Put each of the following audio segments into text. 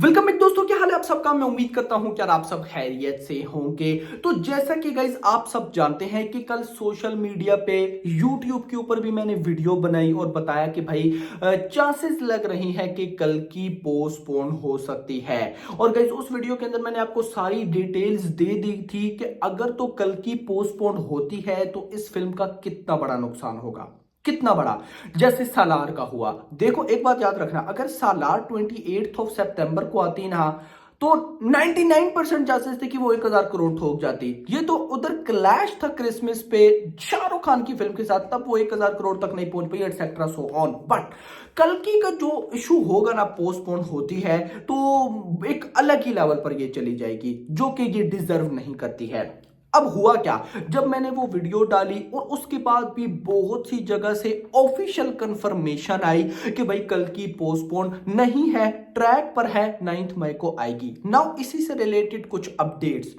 Welcome back दोस्तों, क्या हाल है आप सबका। मैं उम्मीद करता हूं कि आप सब खैरियत से होंगे। तो जैसा कि गाइज आप सब जानते हैं कि कल सोशल मीडिया पे यूट्यूब के ऊपर भी मैंने वीडियो बनाई और बताया कि भाई चांसेस लग रही हैं कि कल की पोस्टपोन हो सकती है। और गाइज उस वीडियो के अंदर मैंने आपको सारी डिटेल्स दे दी थी कि अगर तो कल की पोस्टपोन होती है तो इस फिल्म का कितना बड़ा नुकसान होगा, कितना बड़ा। जैसे सालार का हुआ, देखो एक बात याद रखना, अगर सालार 28 सितंबर को आती ना तो 99% चांसेस थे कि वो 1,000 करोड़ ठोक जाती। ये तो उधर क्लैश था क्रिसमस पे शाहरुख खान की फिल्म के साथ, तब वो 1,000 करोड़ तक नहीं पहुंच पाई, एटसेट्रा सो ऑन। बट कल की का जो इशू होगा ना, पोस्टपोन होती है तो एक अलग ही लेवल पर ये चली जाएगी, जो कि ये डिजर्व नहीं करती है। अब हुआ क्या, जब मैंने वो वीडियो डाली और उसके बाद भी बहुत सी जगह से ऑफिशियल कंफर्मेशन आई कि भाई कल की पोस्टपोन नहीं है, ट्रैक पर है, 9 मई को आएगी। नाउ इसी से रिलेटेड कुछ अपडेट्स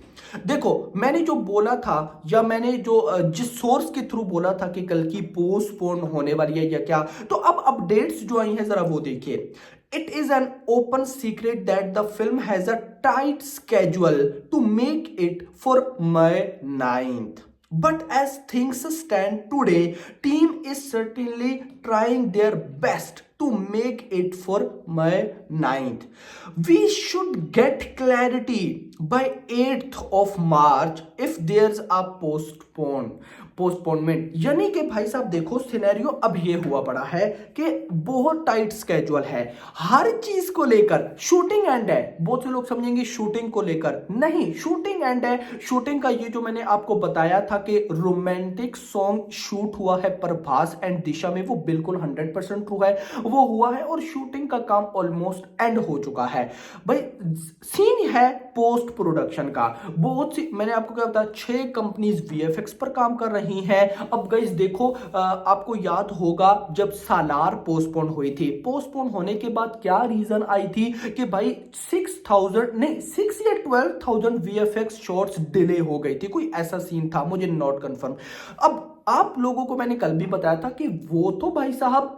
देखो, मैंने जो बोला था या मैंने जो जिस सोर्स के थ्रू बोला था कि कल की पोस्टपोन होने वाली है या क्या, तो अब अपडेट्स जो आई हैं जरा वो देखिए। It is an open secret that the film has a tight schedule to make it for May 9th. But as things stand today, team is certainly trying their best to make it for May 9th. We should get clarity by 8th of March if there's a postponement. यानी कि भाई साहब देखो, scenario अब ये हुआ पड़ा है कि बहुत टाइट स्केड्यूल है हर चीज को लेकर। शूटिंग एंड है, बहुत से लोग समझेंगे शूटिंग को लेकर, नहीं, शूटिंग एंड है। शूटिंग का ये जो मैंने आपको बताया था कि रोमांटिक सॉन्ग शूट हुआ है प्रभास एंड दिशा में, वो बिल्कुल 100% ट्रू है, वो हुआ है और शूटिंग का काम ऑलमोस्ट एंड हो चुका है। भाई सीन है पोस्ट प्रोडक्शन का, बहुत सी, मैंने आपको क्या बताया, 6 कंपनीज वीएफएक्स पर काम कर रही हैं। अब गाइस देखो, आपको याद होगा जब सालार पोस्टपोन हुई थी, पोस्टपोन होने के बाद क्या रीजन आई थी कि भाई 6,000 नहीं 6 या 12,000 वीएफएक्स शॉट्स डिले हो गई थी, कोई ऐसा सीन था, मुझे नॉट कंफर्म। अब आप लोगों को मैंने कल भी बताया था कि वो तो भाई साहब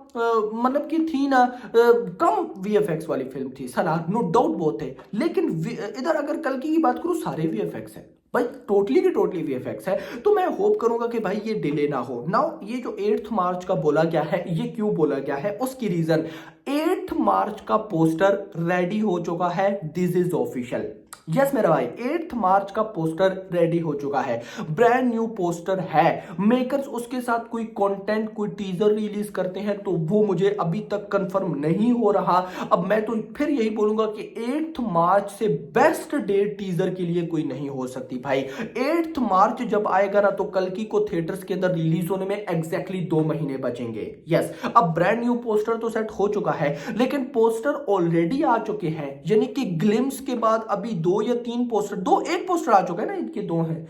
मतलब कि थी ना, कम वीएफएक्स वाली फिल्म थी सालार, नो डाउट वो थे, लेकिन इधर अगर कल की बात करूं सारे वीएफएक्स है भाई, टोटली की टोटली वीएफएक्स है। तो मैं होप करूंगा कि भाई ये डिले ना हो। नाउ ये जो 8 मार्च का बोला गया है, ये क्यों बोला गया है, उसकी रीजन, 8 मार्च का पोस्टर रेडी हो चुका है, दिस इज ऑफिशियल। यस मेरा भाई, 8 मार्च का पोस्टर रेडी हो चुका है, ब्रांड न्यू पोस्टर है। मेकर्स उसके साथ कोई कंटेंट, कोई टीजर रिलीज करते हैं तो वो मुझे अभी तक कंफर्म नहीं हो रहा। अब मैं तो फिर यही बोलूंगा कि 8 मार्च से बेस्ट डेट टीजर के लिए कोई नहीं हो सकती भाई। 8 मार्च जब आएगा ना तो कल की को थिएटर्स के अंदर रिलीज होने में एग्जैक्टली 2 महीने बचेंगे। यस, अब ब्रांड न्यू पोस्टर तो सेट हो चुका है, लेकिन पोस्टर ऑलरेडी आ चुके हैं, यानी कि ग्लिम्स के बाद अभी 2 या 3 पोस्टर, एक पोस्टर आ चुका है ना, इनके 2 हैं,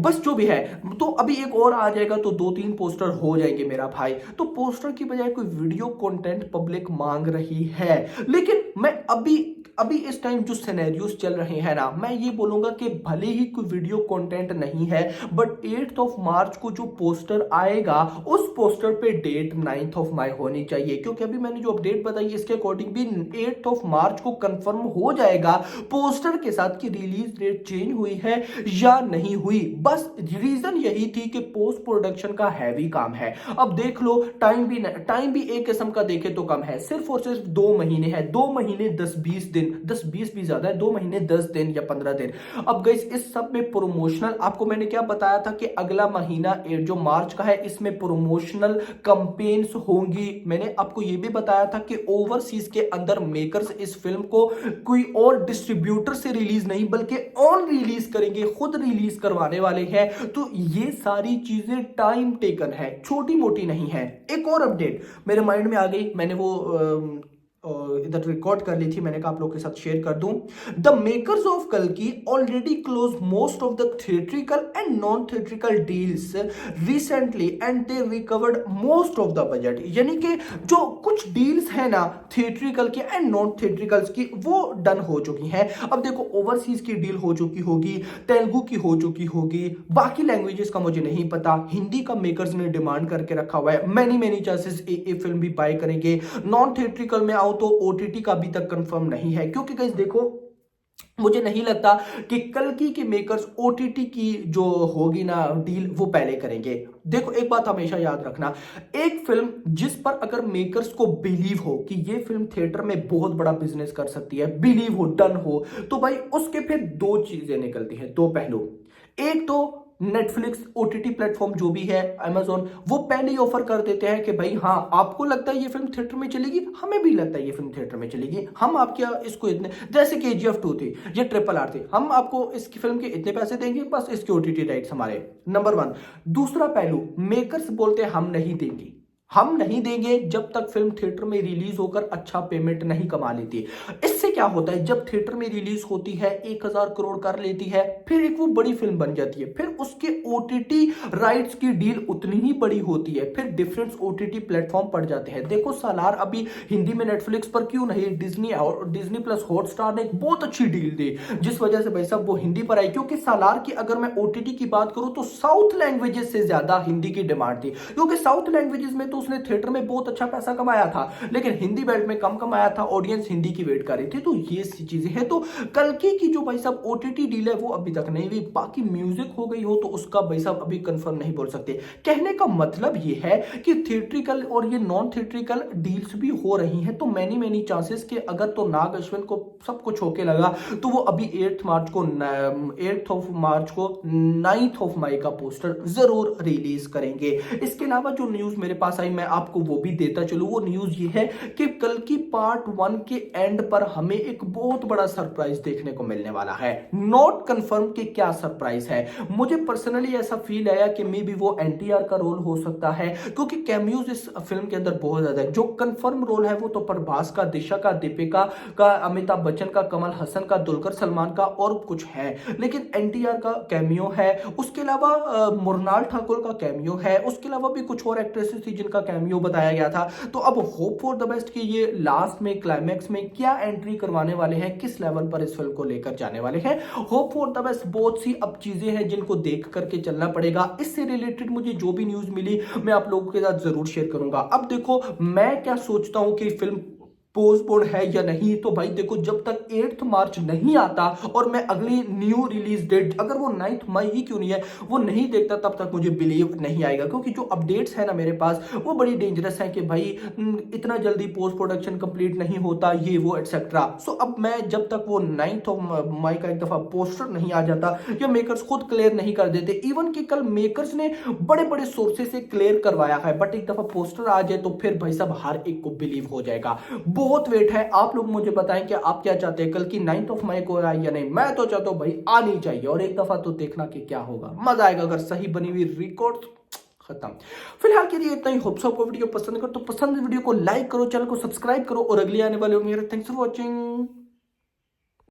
बस जो भी है, तो अभी एक और आ जाएगा तो 2-3 पोस्टर हो जाएंगे मेरा भाई। तो पोस्टर की बजाय कोई वीडियो कंटेंट पब्लिक मांग रही है, लेकिन मैं अभी इस टाइम जो सिनेरियोस चल रहे हैं ना, मैं ये बोलूंगा कि भले ही कोई वीडियो कंटेंट नहीं है, बट 8 मार्च को जो पोस्टर आएगा उस पोस्टर पे डेट 9 मई होनी चाहिए, क्योंकि अभी मैंने जो अपडेट बताई इसके अकॉर्डिंग भी 8 मार्च को कंफर्म हो जाएगा पोस्टर के साथ कि रिलीज डेट चेंज हुई है या नहीं हुई। बस रीजन यही थी कि पोस्ट प्रोडक्शन का हैवी काम है। अब देख लो, टाइम भी एक किस्म का देखे तो कम है, सिर्फ और सिर्फ 2 महीने है, 2 महीने 10-20 दिन, 10-20 भी ज्यादा है, 2 महीने 10 दिन या 15 दिन। अब गाइस इस सब में प्रोमोशनल, आपको मैंने क्या बताया था कि अगला महीना जो मार्च का है इसमें प्रोमोशनल कैंपेन्स होंगी। मैंने आपको यह भी बताया था कि ओवरसीज के अंदर मेकर्स इस फिल्म को कोई और डिस्ट्रीब्यूटर से रिलीज नहीं बल्कि ऑन रिलीज करेंगे, खुद रिलीज करवाने वाले हैं। तो ये सारी चीजें टाइम टेकन है, छोटी मोटी नहीं है। एक और अपडेट मेरे माइंड में आ गई, मैंने वो इधर रिकॉर्ड कर ली थी, मैंने कहा आप लोग के साथ शेयर कर दूं। द मेकर्स ऑफ कल्कि already close most of the theatrical and non theatrical deals recently and they recovered most of the budget. यानी कि जो कुछ डील्स है ना थिएट्रिकल के एंड नॉन थिएट्रिकल्स की, वो डन हो चुकी हैं। अब देखो, ओवरसीज की डील हो चुकी होगी, तेलुगु की हो चुकी होगी, बाकी लैंग्वेजेस का मुझे नहीं पता। हिंदी का मेकर्स ने डिमांड करके रखा हुआ है, मैनी चांसेस ये फिल्म भी बाय करेंगे। नॉन थिएट्रिकल में नाउ तो ओटीटी का अभी तक कंफर्म नहीं है, क्योंकि गाइस देखो मुझे नहीं लगता कि कल्कि के मेकर्स ओटीटी की जो होगी ना डील वो पहले करेंगे। देखो एक बात हमेशा याद रखना, एक फिल्म जिस पर अगर मेकर्स को बिलीव हो कि ये फिल्म थिएटर में बहुत बड़ा बिजनेस कर सकती है, बिलीव हो, डन हो, तो भाई उसके फिर दो चीजें निकलती हैं, दो पहलू। एक तो नेटफ्लिक्स ओटीटी प्लेटफॉर्म जो भी है, अमेजोन, वो पहले ही ऑफर कर देते हैं कि भाई हाँ आपको लगता है ये फिल्म थिएटर में चलेगी, हमें भी लगता है ये फिल्म थिएटर में चलेगी, हम आपके इसको इतने, जैसे केजीएफ 2 थी, ये RRR थी, हम आपको इसकी फिल्म के इतने पैसे देंगे, बस इसके ओटीटी राइट्स हमारे। नंबर 1। दूसरा पहलू, मेकर्स बोलते हैं हम नहीं देंगे, हम नहीं देंगे जब तक फिल्म थिएटर में रिलीज होकर अच्छा पेमेंट नहीं कमा लेती। इससे क्या होता है, जब थिएटर में रिलीज होती है 1000 करोड़ कर लेती है, फिर एक वो बड़ी फिल्म बन जाती है, फिर उसके ओटीटी राइट्स की डील उतनी ही बड़ी होती है, फिर डिफरेंट ओटीटी प्लेटफॉर्म पड़ जाते हैं। देखो सालार अभी हिंदी में नेटफ्लिक्स पर क्यों नहीं, डिज्नी और डिज्नी प्लस हॉटस्टार ने एक बहुत अच्छी डील दी, जिस वजह से भाई साहब वो हिंदी पर आई, क्योंकि सालार की अगर मैं ओटीटी की बात करूं तो साउथ लैंग्वेजेस से ज्यादा हिंदी की डिमांड थी, क्योंकि साउथ लैंग्वेजेस में तो उसने थिएटर में बहुत अच्छा पैसा कमाया था, लेकिन हिंदी बेल्ट में कम कमाया था, ऑडियंस हिंदी की वेट कर रही थी। तो ये चीजें हैं। तो कल्कि की जो भाई साहब ओटीटी डील है वो अभी तक नहीं हुई, बाकी म्यूजिक हो गई हो तो उसका भाई साहब अभी कंफर्म नहीं बोल सकते। कहने का मतलब ये है कि थिएट्रिकल और ये नॉन थिएट्रिकल डील्स भी हो रही हैं, तो मैनी चांसेस कि अगर तो नाग अश्विन को सब कुछ होके लगा तो वो अभी 8 मार्च को 9th ऑफ मई का पोस्टर जरूर रिलीज करेंगे। इसके अलावा जो न्यूज मेरे पास आई मैं आपको वो भी देता चलूं। वो न्यूज ये है कि कल्कि पार्ट 1 के एंड पर हमें एक बहुत बड़ा सरप्राइज देखने को मिलने वाला है। नॉट कंफर्म कि क्या सरप्राइज है, मुझे पर्सनली ऐसा फील आया कि मे बी वो एनटीआर का रोल हो सकता है, क्योंकि कैमियोज इस फिल्म के अंदर बहुत ज्यादा है। जो कंफर्म रोल है वो तो प्रभास का, दिशा का, दीपिका का, अमिताभ बच्चन का, कमल हसन का, दुलकर सलमान का और कुछ है, लेकिन एनटीआर का कैमियो है। उसके अलावा मुरनाल ठाकुर का कैमियो है, उसके अलावा भी कुछ और एक्ट्रेसेस थी जिनका कैमियो बताया गया था। तो अब होप फॉर द बेस्ट कि ये लास्ट में क्लाइमैक्स में क्या एंट्री करवाने वाले हैं, किस लेवल पर इस फिल्म को लेकर जाने वाले हैं। Hope for the best. बहुत सी अब चीजें हैं जिनको देख करके चलना पड़ेगा। इससे रिलेटेड मुझे जो भी न्यूज मिली मैं आप लोगों के साथ जरूर शेयर करूंगा। अब देखो मैं क्या सोचता हूं कि फिल्म पोस्टपोन है या नहीं, तो भाई देखो जब तक 8 मार्च नहीं आता और मैं अगली न्यू रिलीज डेट अगर वो 9 मई ही क्यों नहीं है वो नहीं देखता, तब तक मुझे बिलीव नहीं आएगा, क्योंकि जो अपडेट्स है ना मेरे पास वो बड़ी डेंजरस है कि भाई इतना जल्दी पोस्ट प्रोडक्शन कंप्लीट नहीं होता, ये वो एटसेट्रा। सो अब मैं जब तक वो 9 मई का एक दफा पोस्टर नहीं आ जाता या मेकर्स खुद क्लियर नहीं कर देते, इवन कि कल मेकर्स ने बड़े बड़े सोर्सेस से क्लियर करवाया है, बट एक दफा पोस्टर आ जाए तो फिर भाई साहब हर एक को बिलीव हो जाएगा। बहुत वेट है। आप लोग मुझे बताएं कि आप क्या चाहते हैं, कल की 9 मई को आए या नहीं। मैं तो चाहता हूं भाई आनी चाहिए और एक दफा तो देखना कि क्या होगा, मजा आएगा अगर सही बनी हुई रिकॉर्ड। खत्म। फिलहाल के लिए इतना ही। होप्स आपको वीडियो पसंद करो तो पसंद वीडियो को लाइक करो, चैनल को सब्सक्राइब करो और अगली आने वाले होंगे। Thanks for watching.